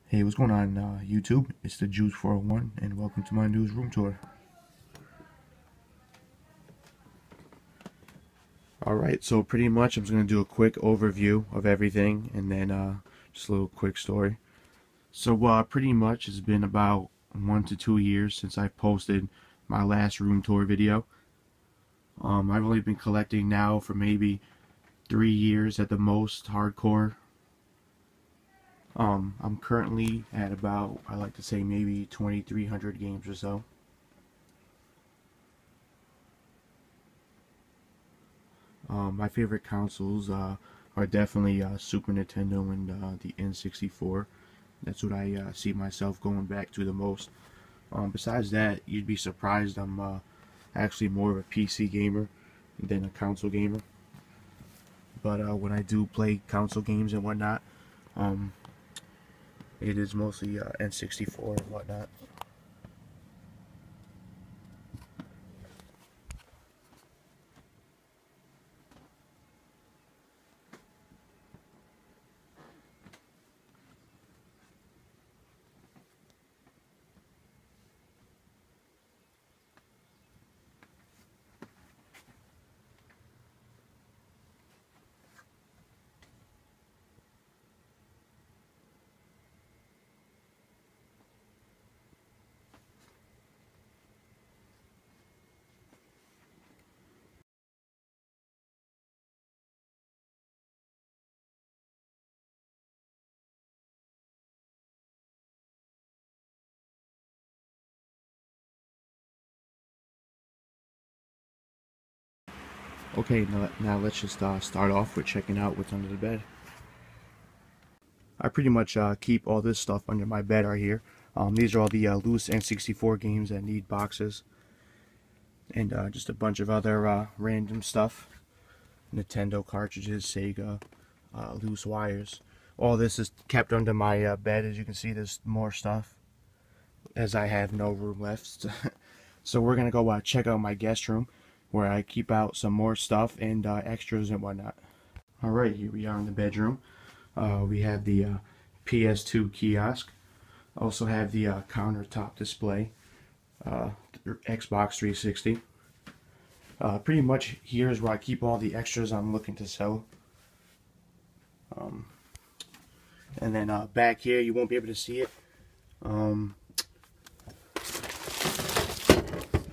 Hey, what's going on YouTube? It's the Juice 401 and welcome to my news room tour. Alright, so pretty much I'm just going to do a quick overview of everything and then just a little quick story. So pretty much it's been about 1 to 2 years since I posted my last room tour video. I've only been collecting now for maybe 3 years at the most, hardcore. I'm currently at about, I like to say maybe 2,300 games or so. My favorite consoles are definitely Super Nintendo and the N64. That's what I see myself going back to the most. Besides that, you'd be surprised I'm actually more of a PC gamer than a console gamer. But when I do play console games and whatnot, um, it is mostly N64 and whatnot. Okay, now let's just start off with checking out what's under the bed. I pretty much keep all this stuff under my bed right here. These are all the loose N64 games that need boxes. And just a bunch of other random stuff. Nintendo cartridges, Sega, loose wires. All this is kept under my bed. As you can see, there's more stuff, as I have no room left. So we're gonna go check out my guest room, where I keep out some more stuff and extras and whatnot. Alright, here we are in the bedroom. We have the PS2 kiosk. Also have the countertop display, Xbox 360. Pretty much here is where I keep all the extras I'm looking to sell. And then back here, you won't be able to see it.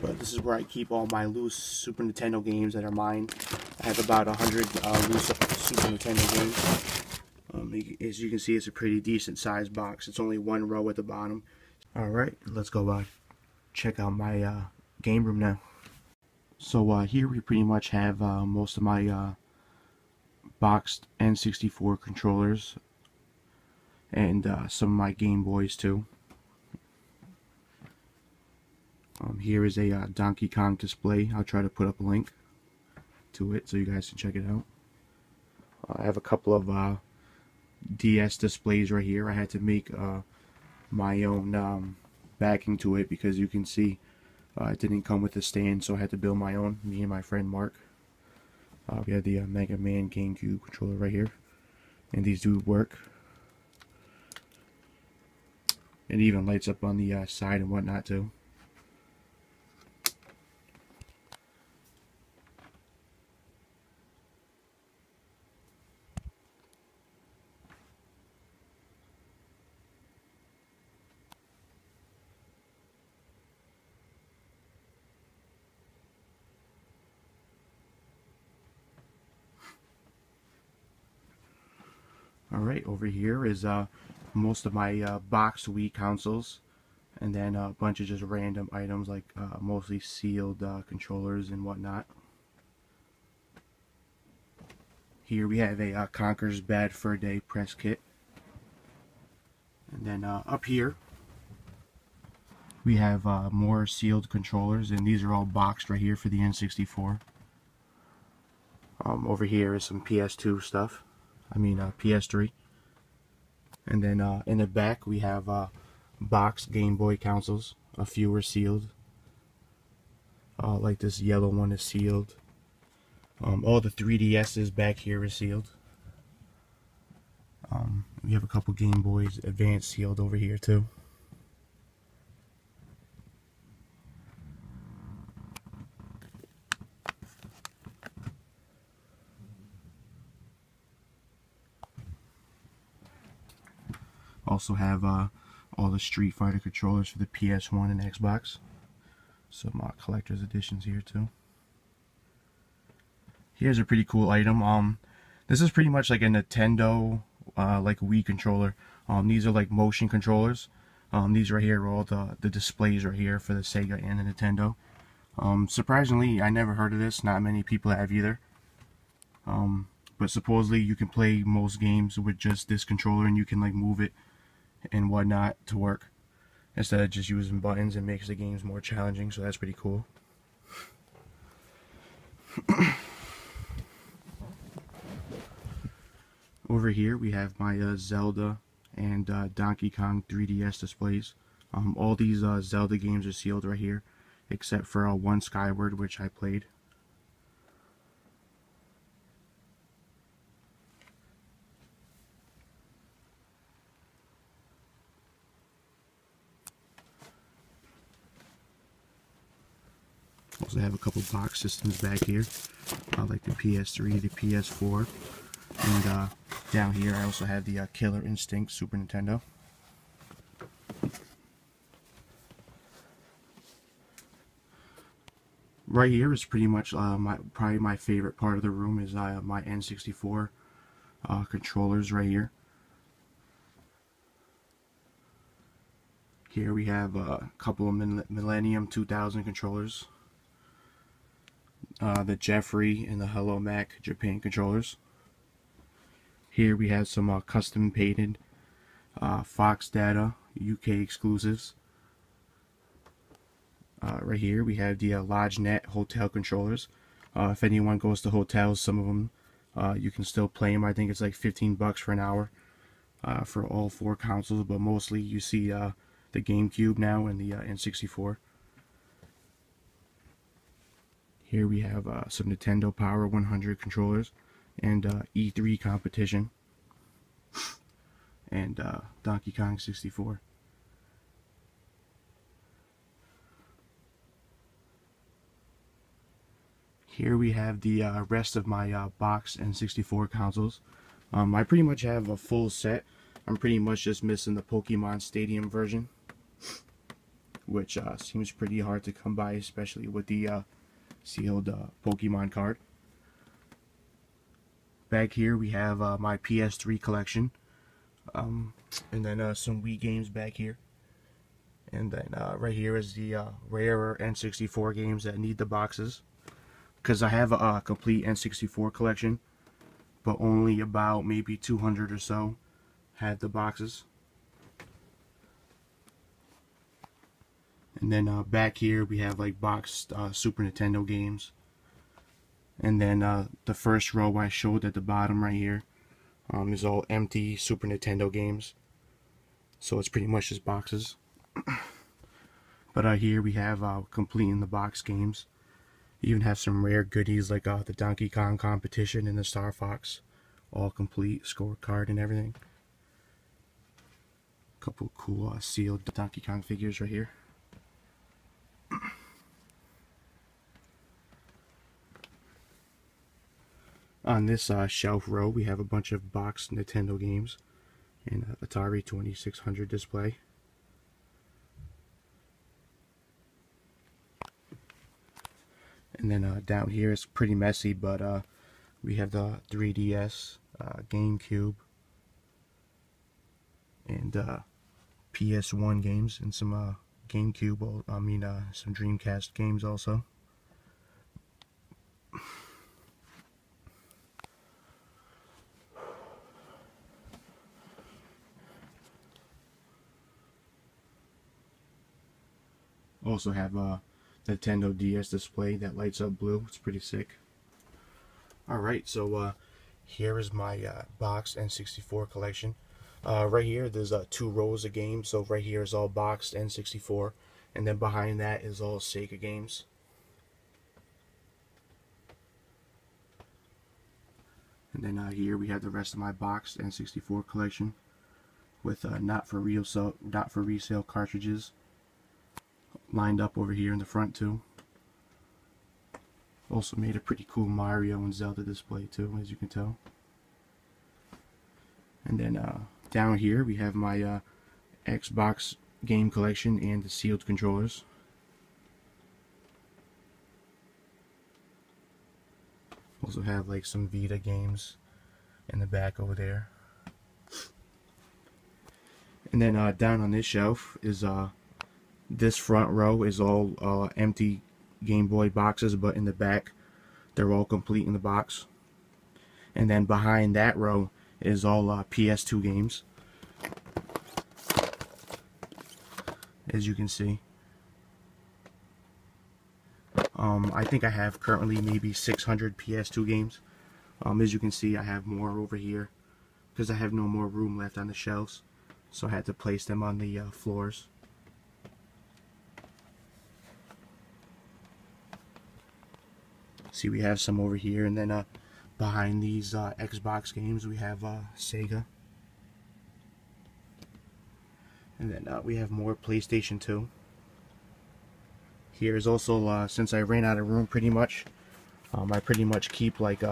But this is where I keep all my loose Super Nintendo games that are mine. I have about 100 loose Super Nintendo games. As you can see, it's a pretty decent sized box. It's only one row at the bottom. Alright, let's go check out my game room now. So here we pretty much have most of my boxed N64 controllers and some of my Game Boys too. Here is a Donkey Kong display. I'll try to put up a link to it so you guys can check it out. I have a couple of DS displays right here. I had to make my own backing to it because you can see it didn't come with a stand, so I had to build my own, me and my friend Mark. We have the Mega Man GameCube controller right here, and these do work. It even lights up on the side and whatnot too. Alright, over here is most of my boxed Wii consoles, and then a bunch of just random items like mostly sealed controllers and whatnot. Here we have a Conker's Bad Fur Day press kit. And then up here we have more sealed controllers, and these are all boxed right here for the N64. Over here is some PS2 stuff. PS3. And then in the back we have boxed Game Boy consoles. A few are sealed. Like this yellow one is sealed. All the 3DSs back here is sealed. We have a couple Game Boys Advance sealed over here too. Also have all the Street Fighter controllers for the PS1 and Xbox. Some collector's editions here too. Here's a pretty cool item. This is pretty much like a Nintendo, like Wii controller. These are like motion controllers. These right here are all the displays right here for the Sega and the Nintendo. Surprisingly, I never heard of this. Not many people have either. But supposedly you can play most games with just this controller, and you can like move it and whatnot to work instead of just using buttons. It makes the games more challenging, so that's pretty cool. Over here we have my Zelda and Donkey Kong 3DS displays. All these Zelda games are sealed right here, except for one Skyward, which I played. Also have a couple box systems back here, like the PS3, the PS4, and down here I also have the Killer Instinct Super Nintendo. Right here is pretty much probably my favorite part of the room is my N64 controllers right here. Here we have a couple of Millennium 2000 controllers. The Jeffrey and the Hello Mac Japan controllers. Here we have some custom painted Fox Data UK exclusives. Right here we have the LodgeNet hotel controllers. If anyone goes to hotels, some of them you can still play them. I think it's like 15 bucks for an hour for all 4 consoles, but mostly you see the GameCube now and the N64. Here we have some Nintendo Power 100 controllers and E3 competition and Donkey Kong 64. Here we have the rest of my box N64 consoles. I pretty much have a full set. I'm pretty much just missing the Pokemon Stadium version, which seems pretty hard to come by, especially with the sealed Pokemon card. Back here we have my PS3 collection, and then some Wii games back here. And then right here is the rarer N64 games that need the boxes, because I have a complete N64 collection, but only about maybe 200 or so had the boxes. And then back here we have like boxed Super Nintendo games. And then the first row I showed at the bottom right here is all empty Super Nintendo games. So it's pretty much just boxes. But here we have complete in the box games. You even have some rare goodies like the Donkey Kong competition and the Star Fox. All complete, scorecard and everything. Couple cool sealed Donkey Kong figures right here. On this shelf row we have a bunch of boxed Nintendo games and Atari 2600 display. And then down here it's pretty messy, but we have the 3DS, GameCube, and PS1 games, and some GameCube, some Dreamcast games also. Also have a Nintendo DS display that lights up blue. It's pretty sick. Alright, so here is my boxed N64 collection. Right here there's 2 rows of games. So right here is all boxed N64, and then behind that is all Sega games. And then here we have the rest of my boxed N64 collection. with not for resale cartridges lined up over here in the front too. Also made a pretty cool Mario and Zelda display too, as you can tell. And then down here we have my Xbox game collection and the sealed controllers. Also have like some Vita games in the back over there. And then down on this shelf is this front row is all empty Game Boy boxes, but in the back they're all complete in the box. And then behind that row is all PS2 games, as you can see. I think I have currently maybe 600 PS2 games. As you can see, I have more over here because I have no more room left on the shelves, so I had to place them on the floors. See, we have some over here, and then behind these Xbox games we have Sega. And then we have more PlayStation 2. Here is also, since I ran out of room pretty much, I pretty much keep like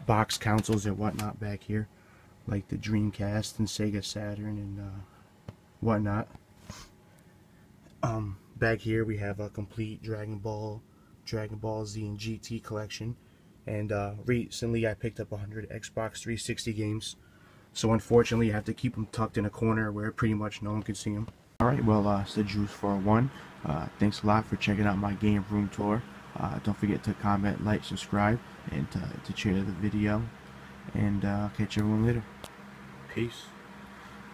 box consoles and whatnot back here, like the Dreamcast and Sega Saturn and whatnot. Back here we have a complete Dragon Ball Z and GT collection, and recently I picked up 100 Xbox 360 games, so unfortunately I have to keep them tucked in a corner where pretty much no one can see them. Alright, well, it's the Juice401. Thanks a lot for checking out my game room tour. Don't forget to comment, like, subscribe, and to share the video, and catch everyone later. Peace.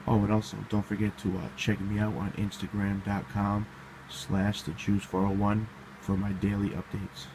Oh, and also don't forget to check me out on Instagram.com/thejuice401 for my daily updates.